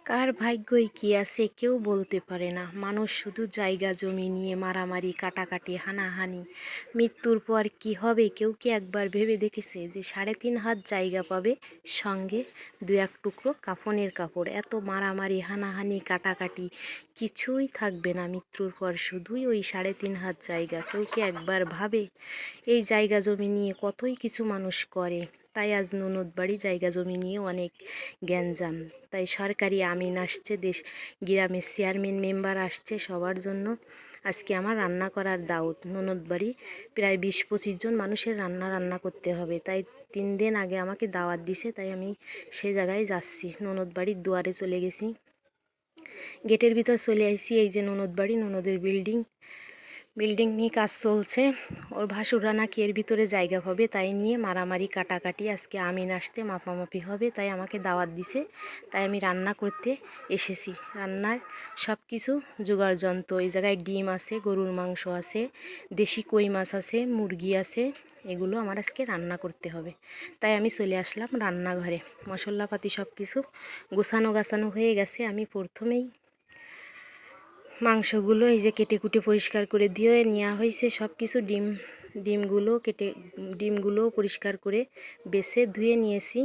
কার ভাগ্যই কি আছে কেউ বলতে পারে না। মানুষ শুধু জায়গা জমি নিয়ে মারামারি, কাটাকাটি, হানাহানি। মৃত্যুর পর কি হবে কেউ কি একবার ভেবে দেখেছে যে 3.5 হাত জায়গা পাবে, সঙ্গে 2-1 টুকরো কাফনের কাপড়? এত মারামারি, হানাহানি, কাটাকাটি কিছুই থাকবে না মৃত্যুর পর, শুধুই ওই 3.5 হাত জায়গা। কেউ কি একবার ভাবে? এই জায়গা জমি নিয়ে কতই কিছু মানুষ করে। তাই আজ ননদ বাড়ি জায়গা জমি নিয়ে অনেক গ্যাঞ্জাম। তাই সরকারি আমিন আসছে, গ্রামের চেয়ারম্যান মেম্বার আসছে, সবার জন্য আজকে আমার রান্না করার দাওয়াত। ননদ বাড়ি প্রায় 20-25 জন মানুষের রান্না করতে হবে। তাই 3 দিন আগে আমাকে দাওয়াত দিছে, তাই আমি সে জায়গায় যাচ্ছি। ননদ বাড়ির দুয়ারে চলে গেছি, গেটের ভিতর চলে আসছি। এই যে ননদ বাড়ি, ননদের বিল্ডিং নিয়ে কাজ চলছে। ওর ভাসুররা নাকি এর ভিতরে জায়গা হবে, তাই নিয়ে মারামারি, কাটাকাটি। আজকে আমিন আসতে মাপামাপি হবে, তাই আমাকে দাওয়াত দিছে। তাই আমি রান্না করতে এসেছি। রান্নার সব কিছু জোগাড় যন্ত্র, এই জায়গায় ডিম আছে, গরুর মাংস আছে, দেশি কই মাছ আছে, মুরগি আছে। এগুলো আমার আজকে রান্না করতে হবে, তাই আমি চলে আসলাম রান্নাঘরে। মশলাপাতি সব কিছু গোছানো হয়ে গেছে। আমি প্রথমেই মাংসগুলো এই যে কেটে কুটে পরিষ্কার করে দিয়ে নেওয়া হয়েছে সব কিছু। ডিমগুলো পরিষ্কার করে বেছে ধুয়ে নিয়েছি।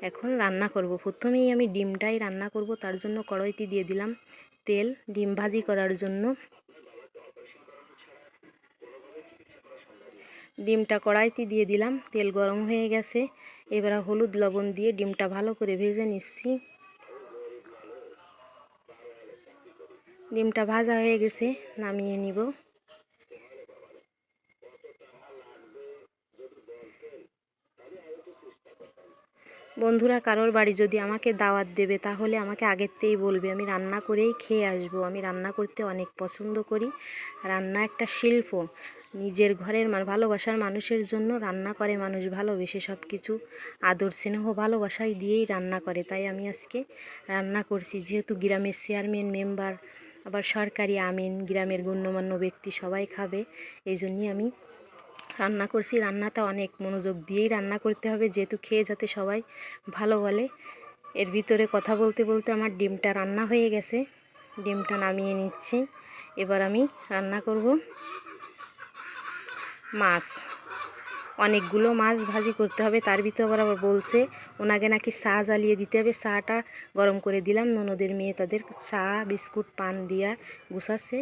এখন রান্না করব। প্রথমেই আমি ডিমটাই রান্না করব, তার জন্য কড়াইতে দিয়ে দিলাম তেল ডিম ভাজি করার জন্য। ডিমটা কড়াইতে দিয়ে দিলাম, তেল গরম হয়ে গেছে। এবার হলুদ লবণ দিয়ে ডিমটা ভালো করে ভেজে নিচ্ছি। ডিমটা ভাজা হয়ে গেছে, নামিয়ে নিব। বন্ধুরা কারোর বাড়ি যদি আমাকে দাওয়াত দেবে, তাহলে আমাকে আগের থেকেই বলবে, আমি রান্না করেই খেয়ে আসবো। আমি রান্না করতে অনেক পছন্দ করি। রান্না একটা শিল্প। নিজের ঘরের ভালোবাসার মানুষের জন্য রান্না করে মানুষ ভালোবেসে, সব কিছু আদর স্নেহ ভালোবাসাই দিয়েই রান্না করে। তাই আমি আজকে রান্না করছি। যেহেতু গ্রামের চেয়ারম্যান মেম্বার, আবার সরকারি আমিন, গ্রামের গণ্যমান্য ব্যক্তি সবাই খাবে, এই জন্যই আমি রান্না করছি। রান্নাটা অনেক মনোযোগ দিয়েই রান্না করতে হবে, যেহেতু খেয়ে যাতে সবাই ভালো বলে। এর ভিতরে কথা বলতে বলতে আমার ডিমটা রান্না হয়ে গেছে, ডিমটা নামিয়ে নিচ্ছি। এবার আমি রান্না করব মাছ। অনেকগুলো মাছ ভাজি করতে হবে। তার ভিতরে আবার বলছে ওনাকে নাকি চা জ্বালিয়ে দিতে হবে। চাটা গরম করে দিলাম। ননদের মেয়ে তাদের চা বিস্কুট পান দিয়া গুছাচ্ছে,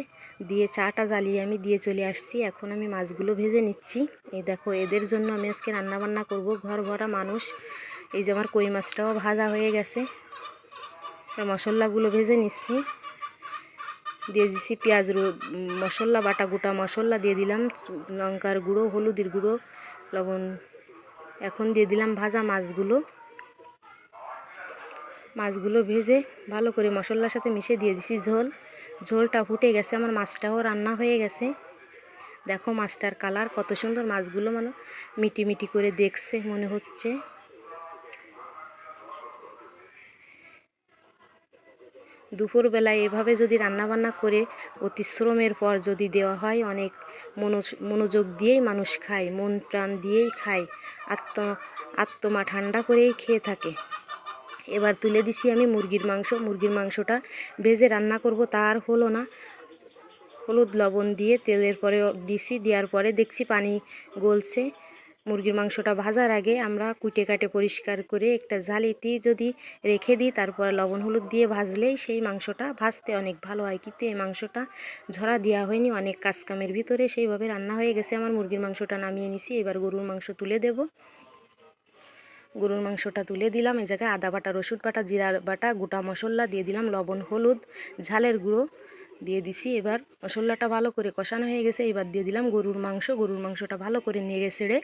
দিয়ে চাটা জ্বালিয়ে আমি দিয়ে চলে আসছি। এখন আমি মাছগুলো ভেজে নিচ্ছি। এই দেখো, এদের জন্য আমি আজকে রান্নাবান্না করব। ঘর ভরা মানুষ। এই যে আমার কই মাছটাও ভাজা হয়ে গেছে। মশলাগুলো ভেজে নিচ্ছি। দিয়ে দিচ্ছি পেঁয়াজ, মশলা বাটা, গোটা মশলা দিয়ে দিলাম, লঙ্কার গুঁড়ো, হলুদের গুঁড়ো, লবণ। এখন দিয়ে দিলাম ভাজা মাছগুলো ভেজে ভালো করে মশলার সাথে মিশিয়ে দিয়ে দিছি ঝোলটা ফুটে গেছে। আমার মাছটাও রান্না হয়ে গেছে। দেখো মাছটার কালার কত সুন্দর। মাছগুলো মিটি মিটি করে দেখছে মনে হচ্ছে। দুপুরবেলায় এভাবে যদি রান্নাবান্না করে অতি শ্রমের পর যদি দেওয়া হয়, অনেক মনোযোগ দিয়েই মানুষ খায়, মন প্রাণ দিয়েই খায়, আত্মা ঠান্ডা করেই খেয়ে থাকে। এবার তুলে দিছি আমি মুরগির মাংসটা ভেজে রান্না করব। তার হলো না, হলুদ লবণ দিয়ে তেলের পরে দিছি, দেওয়ার পরে দেখছি পানি গলছে। মুরগির মাংসটা ভাজার আগে আমরা কুটে কাটে পরিষ্কার করে একটা জালিতে যদি রেখে দিই, তারপরে লবণ হলুদ দিয়ে ভাজলেই সেই মাংসটা ভাজতে অনেক ভালো হয়। কিন্তু এই মাংসটা ঝরা দেওয়া হয়নি, অনেক কাজকামের ভিতরে সেইভাবে রান্না হয়ে গেছে। আমার মুরগির মাংসটা নামিয়ে নিছি। এবার গরুর মাংস তুলে দেব। গরুর মাংসটা তুলে দিলাম। এই জায়গায় আদা বাটা, রসুন বাটা, জিরা বাটা, গোটা মশলা দিয়ে দিলাম, লবণ হলুদ ঝালের গুঁড়ো দিয়ে দিছি। এবার মশলাটা ভালো করে কষানো হয়ে গেছে। এবার দিয়ে দিলাম গরুর মাংসটা ভালো করে নেড়ে চেড়ে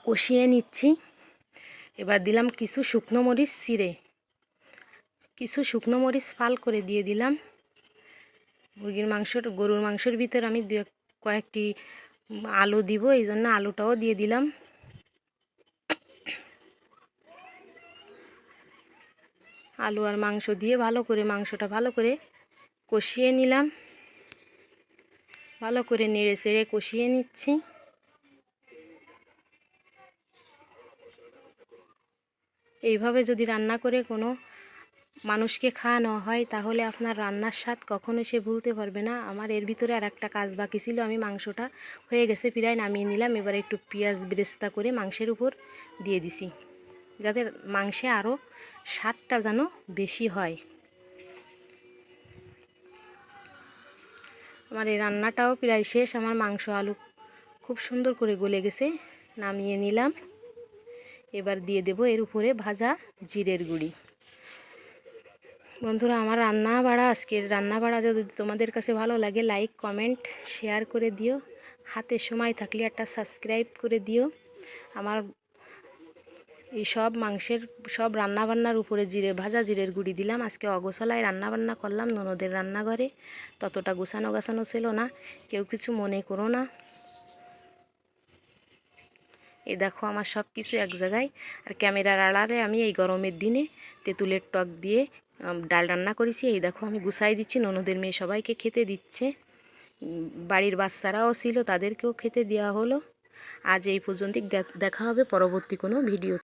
কষিয়ে নিচ্ছি। এবার দিলাম কিছু শুকনো মরিচ চিড়ে, কিছু শুকনো মরিচ ফাল করে দিয়ে দিলাম। গরুর মাংসের ভিতর আমি কয়েকটি আলু দিব, এই জন্য আলুটাও দিয়ে দিলাম। আলু আর মাংস দিয়ে মাংসটা ভালো করে কষিয়ে নিলাম। ভালো করে নেড়ে চেড়ে কষিয়ে নিচ্ছি। এইভাবে যদি রান্না করে কোনো মানুষকে খাওয়ানো হয় তাহলে আপনার রান্নার স্বাদ কখনো সে ভুলতে পারবে না। আমার এর ভিতরে আর একটা কাজ বাকি ছিল, আমি মাংসটা হয়ে গেছে প্রায় নামিয়ে নিলাম। এবার একটু পেঁয়াজ বেরেস্তা করে মাংসের উপর দিয়ে দিছি, যাতে মাংসে আরও স্বাদটা যেন বেশি হয়। আমার এই রান্নাটাও প্রায় শেষ, আমার মাংস আলু খুব সুন্দর করে গলে গেছে, নামিয়ে নিলাম। এবার দিয়ে দেব এর উপরে ভাজা জিরের গুঁড়ি। বন্ধুরা, আমার রান্না বাড়া, আজকের রান্না বাড়া যদি তোমাদের কাছে ভালো লাগে লাইক কমেন্ট শেয়ার করে দিও, হাতে সময় থাকলে একটা সাবস্ক্রাইব করে দিও। আমার এই সব মাংসের সব রান্নাবান্নার উপরে ভাজা জিরের গুঁড়ি দিলাম। আজকে অগোছালায় রান্নাবান্না করলাম ননদের রান্নাঘরে, ততটা গোছানো গাছানো ছিল না, কেউ কিছু মনে করো না। এই দেখো আমার সব কিছু এক জায়গায়। আর ক্যামেরার আড়ালে আমি এই গরমের দিনে তেঁতুলের টক দিয়ে ডাল রান্না করেছি। এই দেখো আমি গুছাই দিচ্ছি, ননদের মেয়ে সবাইকে খেতে দিচ্ছে, বাড়ির বাচ্চারাও ছিল তাদেরকেও খেতে দেওয়া হলো। আজ এই পর্যন্তই, দেখা হবে পরবর্তী কোনো ভিডিও।